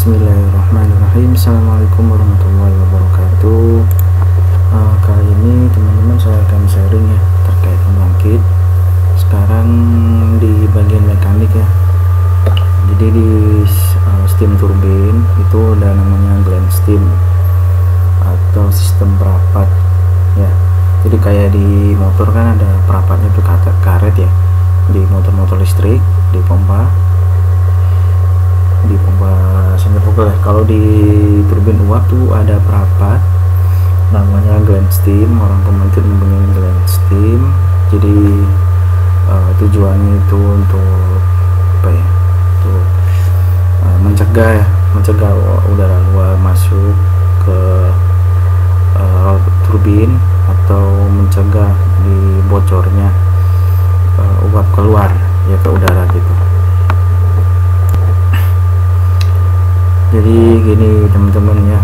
Bismillahirrahmanirrahim. Assalamualaikum warahmatullahi wabarakatuh. Kali ini teman-teman saya akan sharing ya terkait pembangkit. Sekarang di bagian mekanik ya. Jadi di steam turbine itu ada namanya Gland steam atau sistem perapat ya. Jadi kayak di motor kan ada perapatnya itu karet ya. Di motor-motor listrik, di pompa sentrifugal ya. Kalau di turbin uap tuh ada perapat namanya Gland steam. Orang pembangkit mempunyai Gland steam. Jadi tujuannya itu untuk apa ya? Untuk mencegah udara luar masuk ke turbin atau mencegah di bocornya uap keluar ya ke udara gitu. Jadi gini teman-teman ya,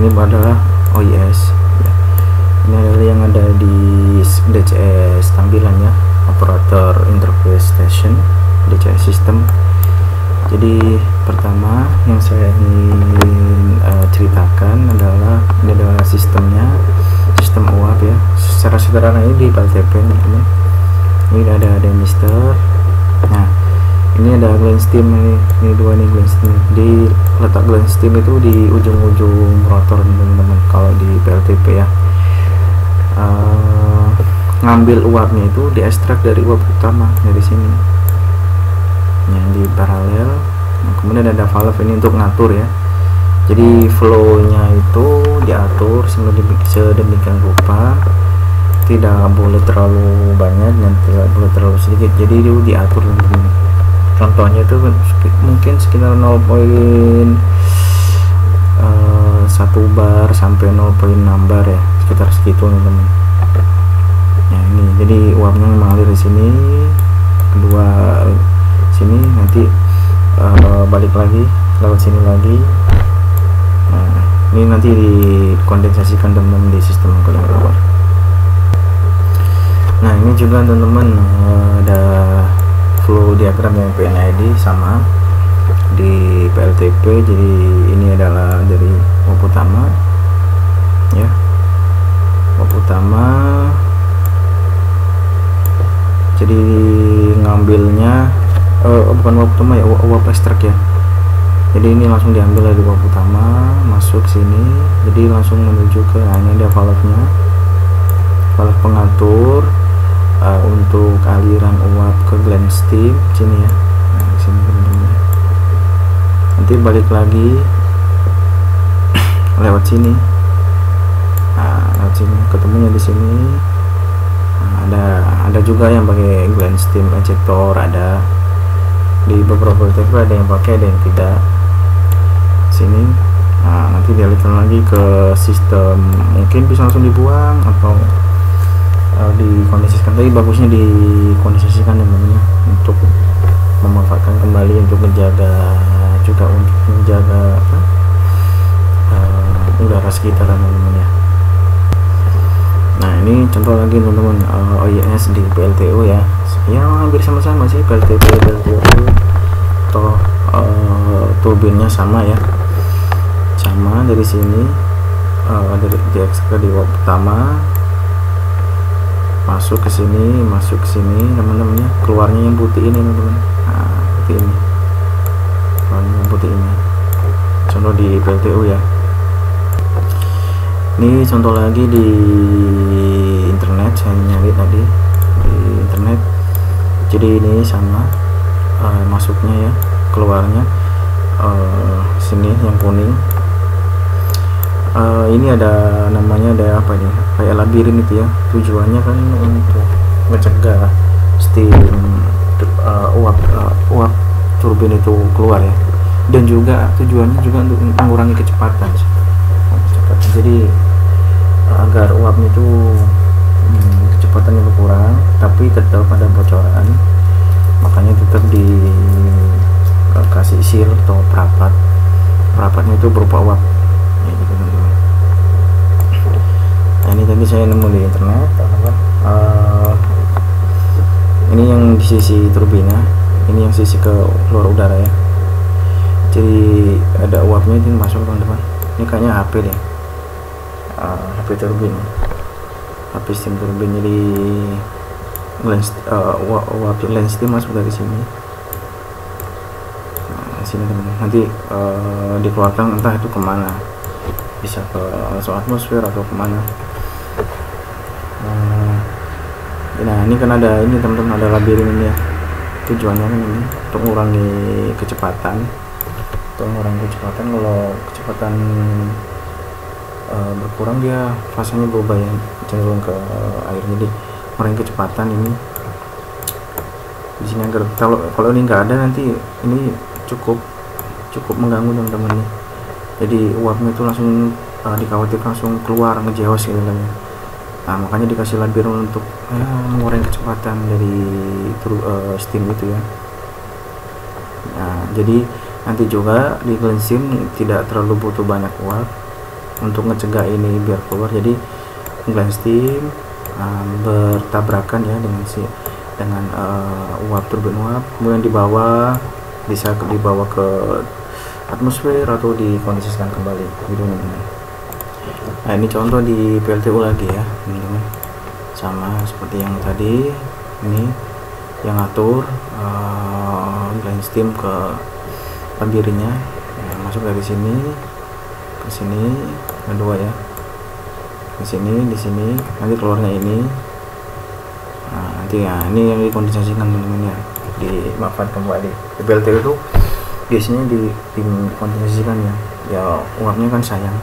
ini adalah OIS ya. Ini adalah yang ada di DCS tampilannya, operator interface station DCS system. Jadi pertama yang saya ingin ceritakan adalah ini adalah sistemnya, sistem uap ya. Secara sederhana ini di PLTP teman-teman. Ini ada demister. Nah, ini ada Gland steam ini dua nih Gland steam. Di letak Gland steam itu di ujung-ujung rotor teman-teman. Kalau di PLTP ya, ngambil uapnya itu diekstrak dari uap utama dari sini. Yang di paralel. Nah, kemudian ada valve ini untuk ngatur ya. Jadi flow-nya itu diatur sedemikian rupa. Tidak boleh terlalu banyak dan tidak boleh terlalu sedikit. Jadi itu diatur teman-teman. Contohnya itu mungkin sekitar 0,1 bar sampai 0,6 bar ya, sekitar segitu teman-teman. Nah ini jadi uapnya mengalir di sini, kedua sini nanti balik lagi lewat sini lagi. Nah ini nanti dikondensasikan teman-teman di sistem cooling tower. Nah ini juga teman-teman ada flow diagram yang PNID sama di PLTP. Jadi ini adalah dari uap utama ya, uap utama. Jadi ngambilnya bukan uap utama ya, uap ekstrak ya. Jadi ini langsung diambil dari uap utama masuk sini, jadi langsung menuju ke ini ada valve-nya, valve pengatur untuk aliran uap ke Gland steam sini ya. Nah, sini teman-teman. Nanti balik lagi lewat sini. Nah, lewat sini ketemunya di sini. Nah, ada juga yang pakai Gland steam ejector, ada di beberapa TV ada yang pakai, ada yang tidak. Sini. Nah, nanti dialihkan lagi ke sistem, mungkin bisa langsung dibuang atau dikondensasikan. Tapi bagusnya dikondensasikan teman-teman untuk memanfaatkan kembali, untuk menjaga juga, untuk menjaga udara sekitar teman-teman ya. Nah ini contoh lagi teman-teman, OIS di PLTU ya. Ya hampir sama-sama sih PLTP PLTU, toh turbinnya sama ya, sama dari sini dari diekstrak di uap pertama masuk ke sini teman-teman ya, keluarnya yang putih ini teman-teman. Nah putih ini, keluarnya yang putih ini, contoh di PLTU ya. Ini contoh lagi di internet, saya nyari tadi di internet. Jadi ini sama masuknya ya, keluarnya sini yang kuning. Ini ada namanya, ada apa nih, kayak labirin itu ya. Tujuannya kan untuk mencegah steam uap turbin itu keluar ya, dan juga tujuannya juga untuk mengurangi kecepatan. Jadi agar uapnya itu kecepatannya berkurang tapi tetap ada bocoran, makanya tetap dikasih seal atau perapatnya itu berupa uap ya, gitu teman-teman. Nah ini tadi saya nemu di internet ini yang di sisi turbina, ini yang sisi ke luar udara ya. jadi ada uapnya ini masuk teman-teman. Ini kayaknya HP deh, HP turbin, HP steam turbin. Jadi uap land steam masuk dari sini. Nah, sini teman-teman, nanti dikeluarkan entah itu kemana, bisa ke langsung atmosfer atau kemana. Nah ini kan ada ini teman-teman, ada labirin ini ya. Tujuannya kan ini untuk mengurangi kecepatan, kalau kecepatan berkurang dia fasanya berubah ya, cenderung ke air. Jadi mengurangi kecepatan ini di sini agar kalau ini nggak ada nanti ini cukup mengganggu teman-teman nih. Jadi uapnya itu langsung dikhawatirkan langsung keluar ngejeos gitu kan ya. Nah makanya dikasih labirin untuk mengurangi kecepatan dari steam itu ya. Nah jadi nanti juga di land steam tidak terlalu butuh banyak uap untuk ngecegah ini biar keluar. Jadi land steam bertabrakan ya dengan uap turbin uap, kemudian bisa dibawa ke atmosfer atau dikondisikan kembali gitu teman-teman. Nah ini contoh di PLTU lagi ya teman-teman, sama seperti yang tadi. Ini yang ngatur land steam ke labirinnya. Nah, masuk dari sini ke sini, kedua ya, ke sini, di sini, nanti keluarnya ini. Nah, nanti ya ini yang dikondensasikan teman-teman ya, dimanfaatkan kembali. Di PLTU itu biasanya dikondensasikan ya uapnya kan sayang,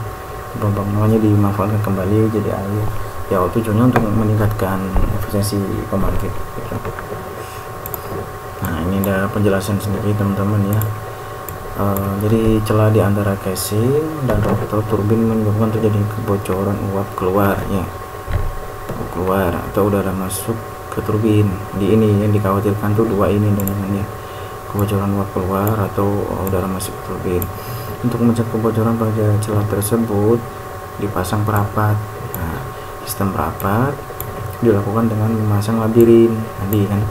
makanya dimanfaatkan kembali jadi air ya, tujuannya untuk meningkatkan efisiensi pembangkit gitu. Nah ini ada penjelasan sendiri teman-teman ya. Jadi celah di antara casing dan rotor turbin menyebabkan terjadi kebocoran uap keluar ya, keluar atau udara masuk ke turbin. Di ini yang dikhawatirkan tuh dua ini teman-teman ya, kebocoran uap keluar atau udara masuk ke turbin. Untuk mencegah kebocoran pada celah tersebut dipasang perapat. Nah, sistem perapat dilakukan dengan memasang labirin. Tadi kan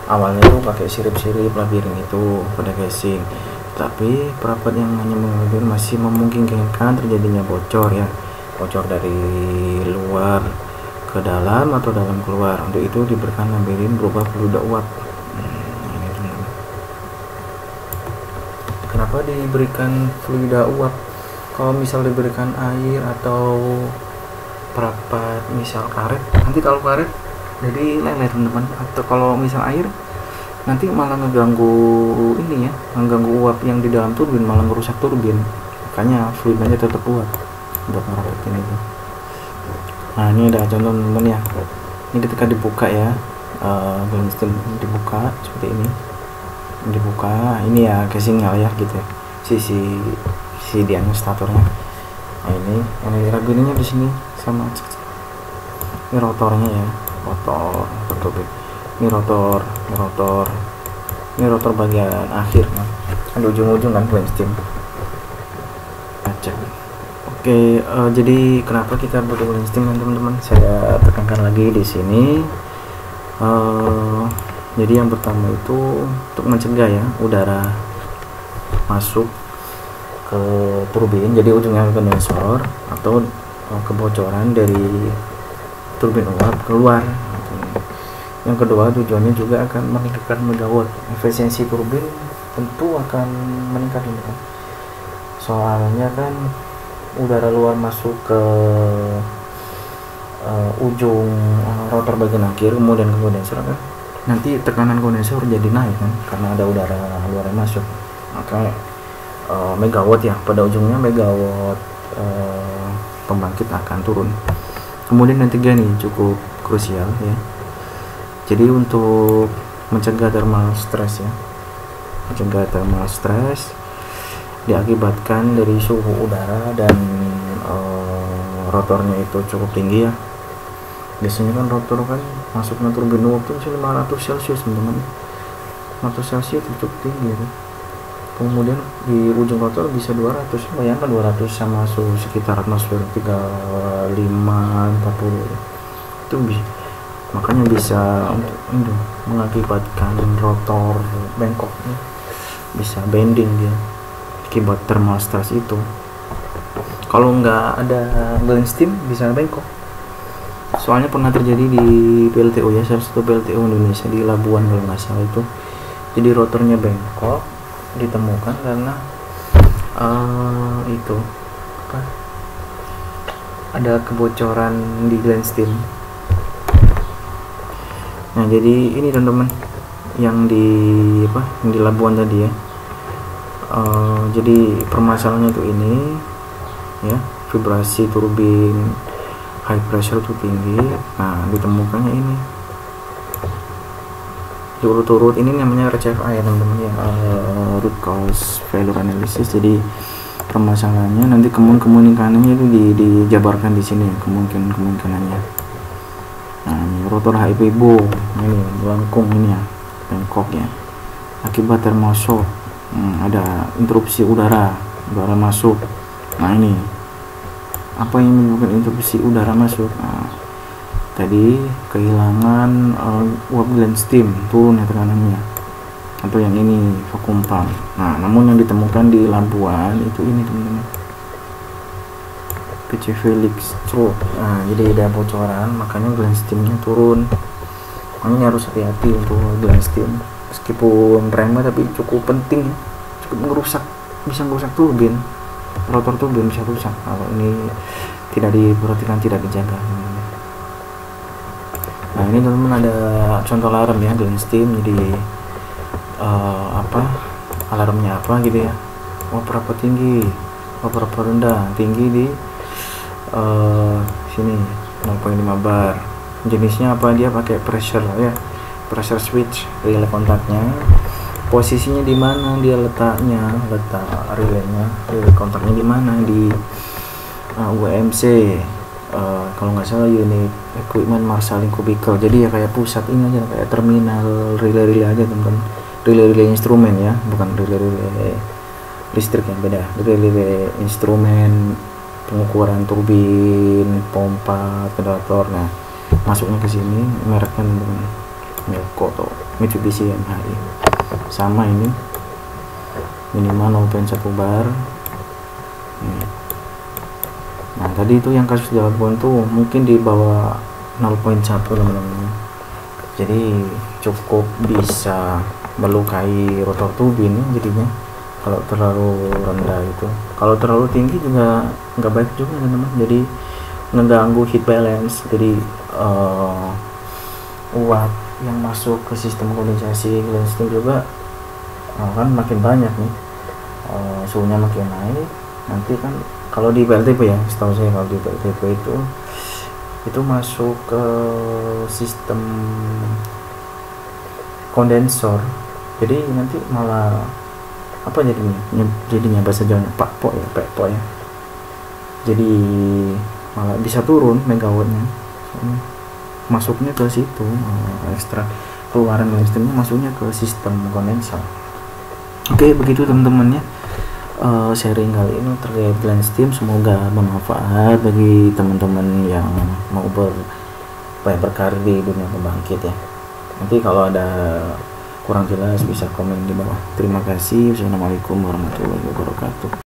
awalnya itu pakai sirip-sirip labirin itu pada casing, tapi perapat yang hanya mengalir masih memungkinkan terjadinya bocor ya, bocor dari luar ke dalam atau dalam keluar. Untuk itu diberikan labirin berupa fluida uap. Ini teman-teman. Kenapa diberikan fluida uap? Kalau misal diberikan air atau perapat misal karet, nanti kalau karet jadi leleh teman-teman, atau kalau misal air nanti malah ngeganggu ini ya, mengganggu uap yang di dalam turbin, malah merusak turbin. Makanya fluidanya tetap uap buat ngerapetin itu. Nah ini ada contoh teman-teman ya, ini ketika dibuka ya, dibuka seperti ini, dibuka ini ya casingnya ya gitu ya, sisi diagnostatornya. Nah ini labirinnya di sini sama, ini rotornya ya, rotor turbin. Ini rotor bagian akhir kan di ujung-ujung kan land steam. Acak. Oke, jadi kenapa kita butuh land steam teman-teman? Saya tekankan lagi di sini. Jadi yang pertama itu untuk mencegah ya udara masuk ke turbin, jadi ujungnya kondensor atau kebocoran dari turbin uap keluar. Yang kedua tujuannya juga akan meningkatkan megawatt, efisiensi turbin tentu akan meningkat kan. Soalnya kan udara luar masuk ke ujung rotor bagian akhir, kemudian ke kondensor kan, nanti tekanan kondensor jadi naik kan karena ada udara luar yang masuk, maka megawatt ya, pada ujungnya megawatt pembangkit akan turun. Kemudian yang ketiga nih cukup krusial ya, jadi untuk mencegah thermal stress ya, mencegah thermal stress diakibatkan dari suhu udara dan rotornya itu cukup tinggi ya. Biasanya kan rotor kan masuknya turbin uap itu 500 celcius teman-teman, 500 celcius cukup tinggi ya. Kemudian di ujung rotor bisa 200, bayangkan 200 sama suhu sekitar atmosfer 35-40 itu bisa, makanya bisa untuk itu mengakibatkan rotor bengkok ya, bisa bending dia. akibat thermal stress itu. Kalau nggak ada balance steam bisa bengkok. Soalnya pernah terjadi di PLTU ya, salah satu PLTU Indonesia di Labuan kalau nggak salah itu. Jadi rotornya bengkok, ditemukan karena itu apa? Ada kebocoran di gland steam. Nah, jadi ini teman-teman yang di Labuan tadi ya. Jadi permasalahannya itu ini ya, vibrasi turbin high pressure itu tinggi. Nah, ditemukannya ini turut-turut ini namanya RCFI ya teman-teman ya, root cause failure analysis. Jadi permasalahannya nanti kemungkinannya itu dijabarkan di sini ya, kemungkinannya. Nah, ini rotor HIP bow ini melengkung ini ya, bengkok ya, akibat thermal shock. Ada interupsi udara masuk. Nah, ini apa yang menyebabkan interupsi udara masuk? Nah, tadi kehilangan uap gland steam, turun ya tekanannya, atau yang ini vacuum pump. Nah, namun yang ditemukan di Labuan itu ini teman-teman, PC Felix stroke. Nah, jadi ada bocoran, makanya gland steamnya turun. Makanya harus hati-hati untuk gland steam, meskipun remeh tapi cukup penting, cukup bisa merusak turbin, rotor turbin bisa rusak kalau ini tidak diperhatikan, tidak dijaga. Nah, ini teman-teman ada contoh alarm ya gland steam. Jadi alarmnya apa gitu ya, berapa tinggi, berapa rendah, tinggi di sini 0,5 bar. Jenisnya apa, dia pakai pressure ya, pressure switch, relay kontaknya, posisinya di mana dia letak relaynya, relay kontaknya di mana, di UMC, kalau nggak salah unit equipment marshalling cubicle. Jadi ya kayak pusat ini aja, kayak terminal relay aja teman-teman, relay instrumen ya, bukan relay listrik yang beda, relay instrumen pengukuran turbin, pompa, generator. Nah, masuknya ke sini, mereknya teman-teman Melco atau Mitsubishi MHI. Sama ini minimal 0,1 bar. Nah, tadi itu yang kasus di Labuan tuh mungkin di bawah 0,1 teman-teman. Jadi cukup bisa melukai rotor turbin jadinya kalau terlalu rendah itu. Kalau terlalu tinggi juga nggak baik juga teman-teman, jadi mengganggu heat balance. Jadi uap yang masuk ke sistem kondensasi gland steam juga kan makin banyak nih, suhunya makin naik. Nanti kan kalau di PLTP ya, setahu saya kalau di PLTP itu masuk ke sistem kondensor, jadi nanti malah apa jadinya bahasa Jawanya pakpo ya, jadi malah bisa turun megawattnya, masuknya ke situ, ekstra keluaran listriknya masuknya ke sistem kondensor. Oke, begitu teman-teman ya, sharing kali ini terkait gland steam. Semoga bermanfaat bagi teman-teman yang mau berkarir di dunia pembangkit ya. Nanti kalau ada kurang jelas bisa komen di bawah. Terima kasih. Wassalamualaikum warahmatullahi wabarakatuh.